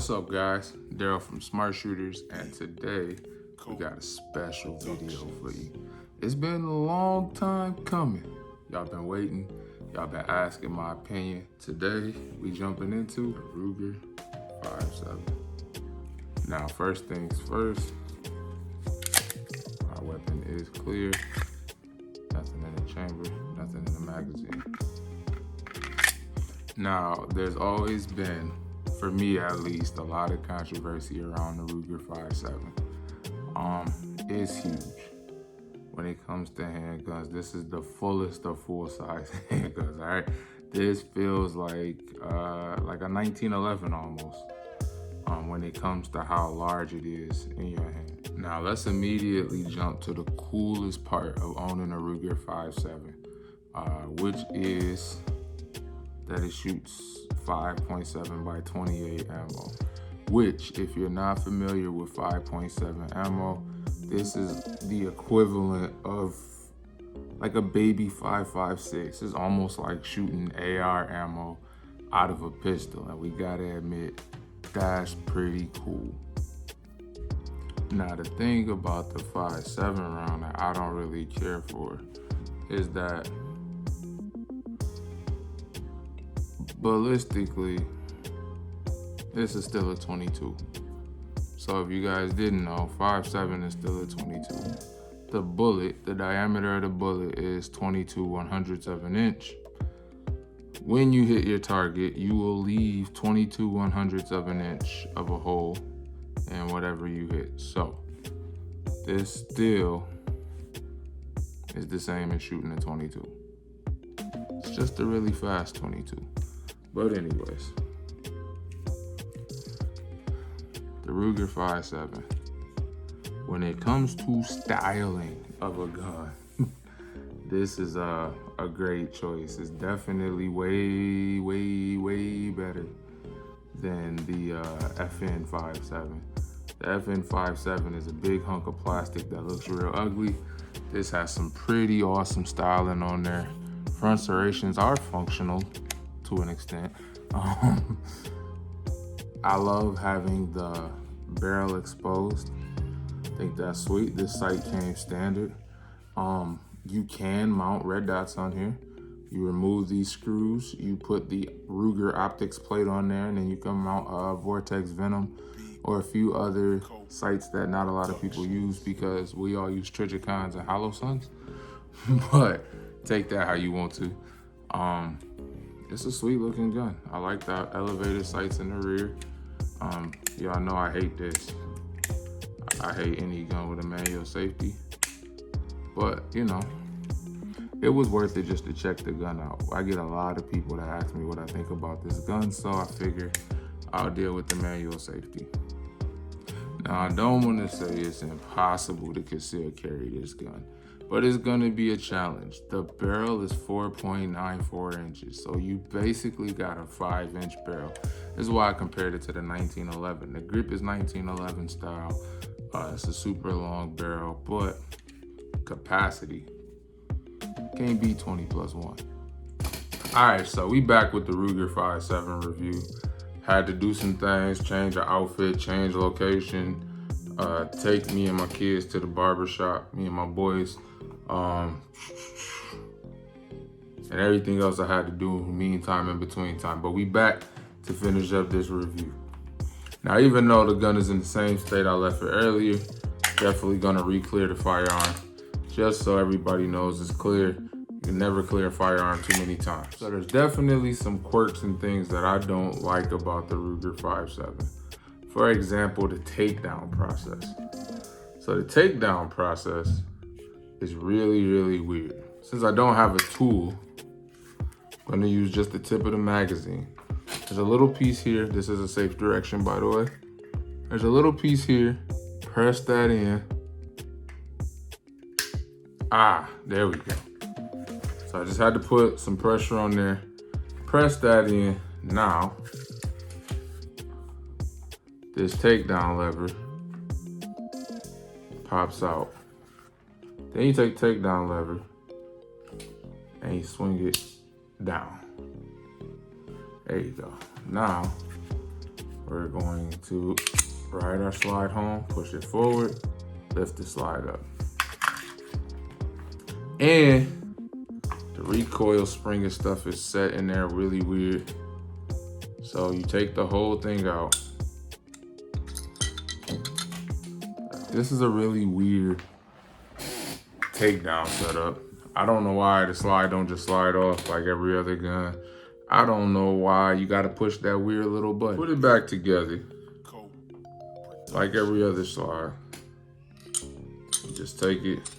What's up, guys? Daryl from Smart Shooters, and today we got a special video for you. It's been a long time coming. Y'all been waiting. Y'all been asking my opinion. Today we jumping into the Ruger 5.7. Now, first things first, our weapon is clear. Nothing in the chamber, nothing in the magazine. Now, there's always been, for me at least, a lot of controversy around the Ruger 5.7. It's huge when it comes to handguns. This is the fullest of full-size handguns, all right? This feels like a 1911 almost when it comes to how large it is in your hand. Now, let's immediately jump to the coolest part of owning a Ruger 5.7, which is that it shoots 5.7 by 28 ammo, which, if you're not familiar with 5.7 ammo, this is the equivalent of like a baby 5.56. It's almost like shooting AR ammo out of a pistol, and we gotta admit, that's pretty cool. Now, the thing about the 5.7 round that I don't really care for is that ballistically, this is still a 22. So if you guys didn't know, 5.7 is still a 22. The bullet, the diameter of the bullet is 22/100ths of an inch. When you hit your target, you will leave 22/100ths of an inch of a hole in whatever you hit. So this still is the same as shooting a 22. It's just a really fast 22. But anyways, the Ruger 5.7, when it comes to styling of a gun, this is a great choice. It's definitely way better than the FN 5.7. The FN 5.7 is a big hunk of plastic that looks real ugly. This has some pretty awesome styling on there. Front serrations are functional to an extent. I love having the barrel exposed. I think that's sweet. This sight came standard. You can mount red dots on here. You remove these screws, you put the Ruger optics plate on there, and then you can mount a Vortex Venom or a few other sights that not a lot of people use because we all use Trigicons and Hollow Suns. But take that how you want to. It's a sweet looking gun. I like the elevated sights in the rear. Y'all know I hate this. I hate any gun with a manual safety. But, you know, it was worth it just to check the gun out. I get a lot of people that ask me what I think about this gun, so I figure I'll deal with the manual safety. Now, I don't want to say it's impossible to conceal carry this gun, but it's gonna be a challenge. The barrel is 4.94 inches, so you basically got a 5-inch barrel. This is why I compared it to the 1911. The grip is 1911 style. It's a super long barrel, but capacity can't be 20+1. All right, so we back with the Ruger 5.7 review. Had to do some things, change the outfit, change location, take me and my kids to the barber shop, me and my boys, and everything else I had to do in the meantime, in between time. But we back to finish up this review. Now, even though the gun is in the same state I left it earlier, definitely gonna re-clear the firearm, just so everybody knows it's clear. You can never clear a firearm too many times. So there's definitely some quirks and things that I don't like about the Ruger 5.7. For example, the takedown process. So the takedown process is really weird. Since I don't have a tool, I'm gonna use just the tip of the magazine. There's a little piece here. This is a safe direction, by the way. There's a little piece here. Press that in. There we go. So I just had to put some pressure on there. Press that in. Now, this takedown lever pops out. Then you take takedown lever and you swing it down. There you go. Now, we're going to ride our slide home, push it forward, lift the slide up. And the recoil spring and stuff is set in there really weird. So you take the whole thing out. This is a really weird takedown setup. I don't know why the slide don't just slide off like every other gun. I don't know why you gotta push that weird little button. Put it back together like every other slide. Just take it,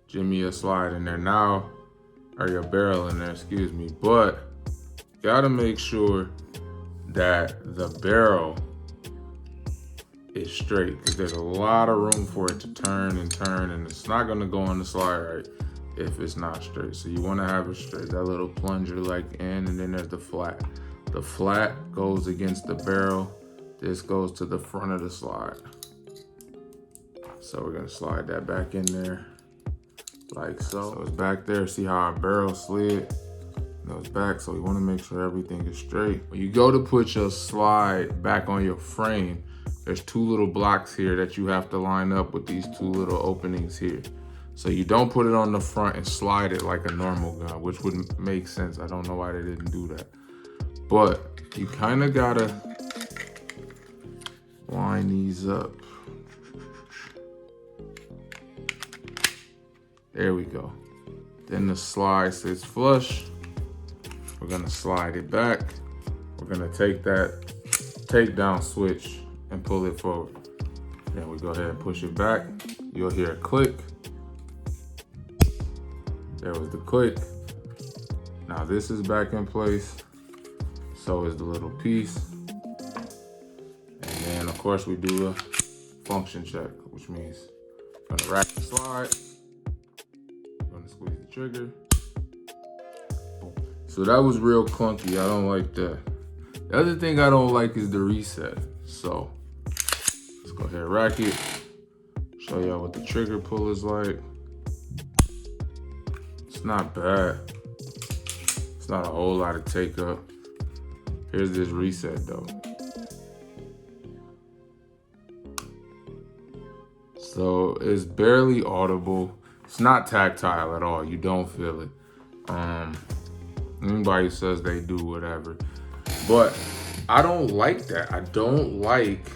jimmy a slide in there now, or your barrel in there, excuse me. But gotta make sure that the barrel is straight, because there's a lot of room for it to turn, and it's not gonna go on the slide right if it's not straight. So you wanna have it straight, that little plunger like in, and then there's the flat. The flat goes against the barrel. This goes to the front of the slide. So we're gonna slide that back in there like so. So it's back there, see how our barrel slid? Goes back, so we wanna make sure everything is straight. When you go to put your slide back on your frame, there's two little blocks here that you have to line up with these two little openings here. So you don't put it on the front and slide it like a normal gun, which wouldn't make sense. I don't know why they didn't do that. But you kind of gotta line these up. There we go. Then the slide sits flush. We're gonna slide it back. We're gonna take that takedown switch and pull it forward. Then we go ahead and push it back. You'll hear a click. There was the click. Now this is back in place. So is the little piece. And then of course we do a function check, which means I'm gonna rack the slide. I'm gonna squeeze the trigger. Boom. So that was real clunky. I don't like that. The other thing I don't like is the reset. So let's go ahead and rack it. Show y'all what the trigger pull is like. It's not bad. It's not a whole lot of take up. Here's this reset though. So it's barely audible. It's not tactile at all. You don't feel it. Anybody says they do, whatever. But I don't like that. I don't like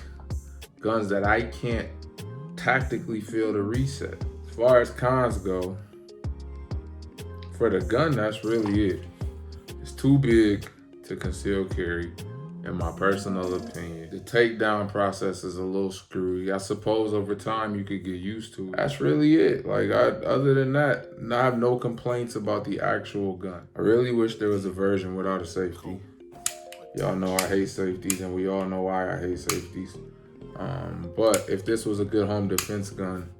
guns that I can't tactically feel the reset. As far as cons go, for the gun, that's really it. It's too big to conceal carry, in my personal opinion. The takedown process is a little screwy. I suppose over time you could get used to it. That's really it. Like, other than that, I have no complaints about the actual gun. I really wish there was a version without a safety. Y'all know I hate safeties, and we all know why I hate safeties. But if this was a good home defense gun,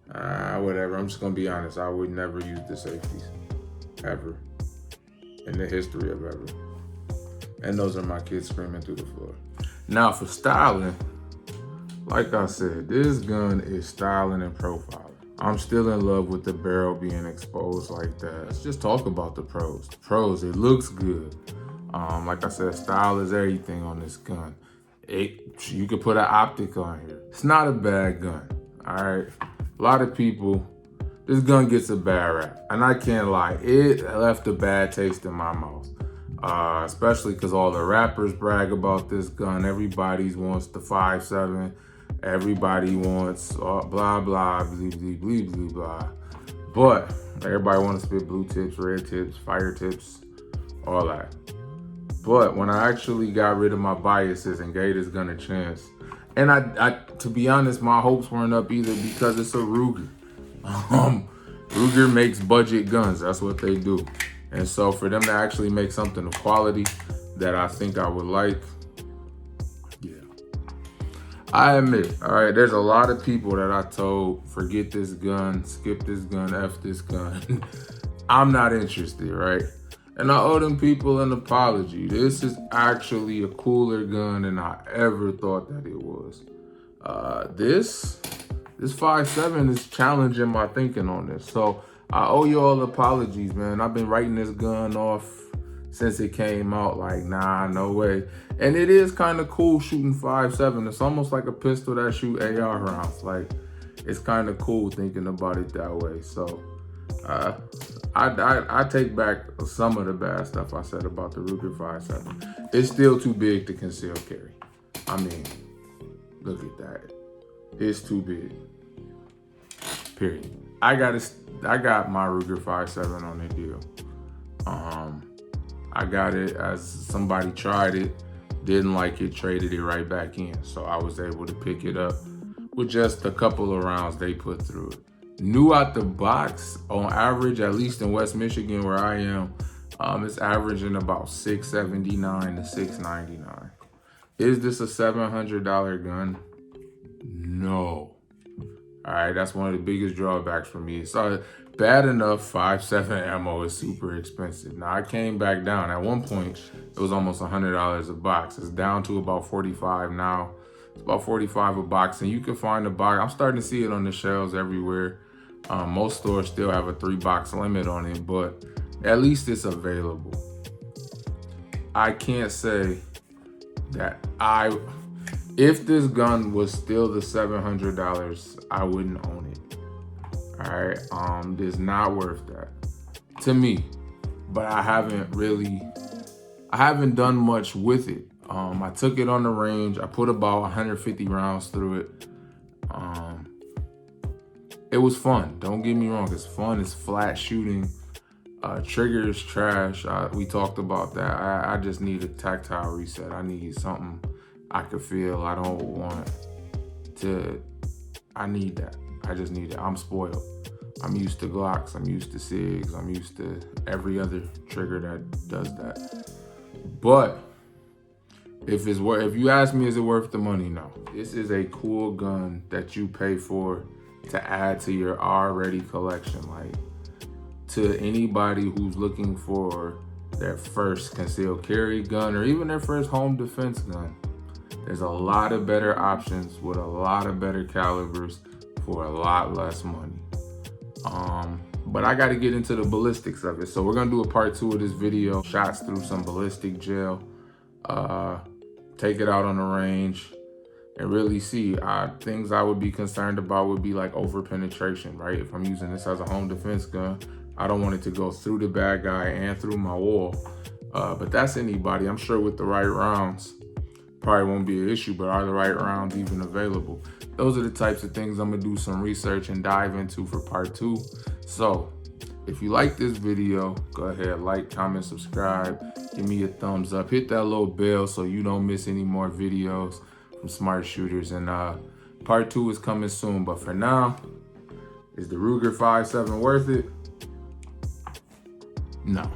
whatever, I'm just gonna be honest, I would never use the safeties, ever, in the history of ever. And those are my kids screaming through the floor. Now for styling, like I said, this gun is styling and profiling. I'm still in love with the barrel being exposed like that. Let's just talk about the pros. The pros, it looks good. Like I said, style is everything on this gun. You could put an optic on here. It's not a bad gun, all right? A lot of people, this gun gets a bad rap. And I can't lie, it left a bad taste in my mouth. Especially because all the rappers brag about this gun. Everybody wants the 5.7. Everybody wants blah, blah, blah, blah, blah, blah. But everybody wants to spit blue tips, red tips, fire tips, all that. But when I actually got rid of my biases and gave this gun a chance, and I to be honest, my hopes weren't up either because it's a Ruger. Ruger makes budget guns. That's what they do. And so for them to actually make something of quality that I think I would like, yeah. I admit, all right, there's a lot of people that I told, forget this gun, skip this gun, F this gun. I'm not interested, right? And I owe them people an apology. This is actually a cooler gun than I ever thought that it was. This 5.7 is challenging my thinking on this. So I owe you all apologies, man. I've been writing this gun off since it came out, like, nah, no way. And it is kind of cool shooting 5.7. It's almost like a pistol that shoot AR rounds. Like, it's kind of cool thinking about it that way. So I take back some of the bad stuff I said about the Ruger 5.7. It's still too big to conceal carry. I mean, look at that. It's too big. Period. I got my Ruger 5.7 on the deal. I got it as somebody tried it, didn't like it, traded it right back in. So I was able to pick it up with just a couple of rounds they put through it. New out the box, on average, at least in West Michigan where I am, it's averaging about $679 to $699. Is this a $700 gun? No. All right, that's one of the biggest drawbacks for me. It's bad enough 5.7 ammo is super expensive. Now, I came back down. At one point, it was almost $100 a box. It's down to about $45 now. It's about $45 a box, and you can find a box. I'm starting to see it on the shelves everywhere. Most stores still have a 3-box limit on it, but at least it's available. I can't say that if this gun was still the $700, I wouldn't own it. All right, it's not worth that to me. But I haven't done much with it. I took it on the range. I put about 150 rounds through it. It was fun. Don't get me wrong. It's fun. It's flat shooting. Trigger is trash. We talked about that. I just need a tactile reset. I need something I could feel. I need that. I just need it. I'm spoiled. I'm used to Glocks. I'm used to SIGs. I'm used to every other trigger that does that. But if you ask me, is it worth the money? No. This is a cool gun that you pay for to add to your already collection. Like, to anybody who's looking for their first concealed carry gun or even their first home defense gun, there's a lot of better options with a lot of better calibers for a lot less money. But I got to get into the ballistics of it. So we're going to do a part 2 of this video. Shots through some ballistic gel. Take it out on the range and really see. Things I would be concerned about would be like over penetration, right? If I'm using this as a home defense gun, I don't want it to go through the bad guy and through my wall. But that's anybody. I'm sure with the right rounds, probably won't be an issue, but are the right rounds even available? Those are the types of things I'm gonna do some research and dive into for part 2. So if you like this video, go ahead, like, comment, subscribe, give me a thumbs up, hit that little bell so you don't miss any more videos from Smart Shooters. And part 2 is coming soon, but for now, is the Ruger 5.7 worth it? No.